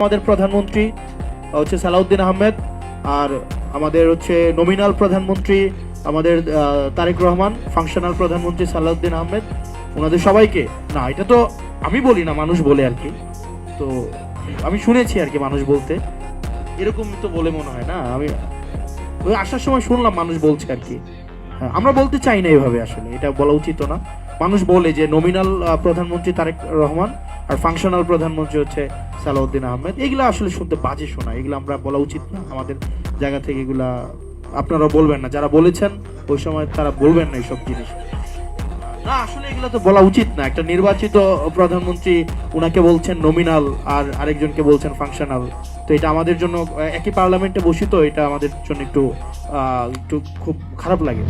আমাদের প্রধানমন্ত্রী হচ্ছে সালাউদ্দিন আহমেদ, আর আমাদের হচ্ছে নমিনাল প্রধানমন্ত্রী আমাদের তারেক রহমান, ফাংশনাল প্রধানমন্ত্রী সালাউদ্দিন আহমেদ, ওনাদের সবাইকে না, এটা তো আমি বলি না, মানুষ বলে আর কি। তো আমি শুনেছি আর কি মানুষ বলতে, এরকম তো বলে মনে হয় না। আমি ওই আসার সময় শুনলাম মানুষ বলছে আর কি। হ্যাঁ, আমরা বলতে চাই না এভাবে, আসলে এটা বলা উচিত না। মানুষ বলে যে নমিনাল প্রধানমন্ত্রী তারেক রহমান আর ফাংশনাল প্রধানমন্ত্রী হচ্ছে সালাউদ্দিন আহমেদ, এগুলো আসলে শুনতে বাজে শোনা, এগুলো আমরা বলা উচিত না আমাদের জায়গা থেকে। এগুলা আপনারা বলবেন না, যারা বলেছেন ওই সময় তারা বলবেন না এইসব জিনিস। না, আসলে এগুলো তো বলা উচিত না। একটা নির্বাচিত প্রধানমন্ত্রী, উনাকে বলছেন নমিনাল আর আরেকজনকে বলছেন ফাংশনাল। তো এটা আমাদের জন্য, একই পার্লামেন্টে বসি, তো এটা আমাদের জন্য একটু একটু খুব খারাপ লাগে।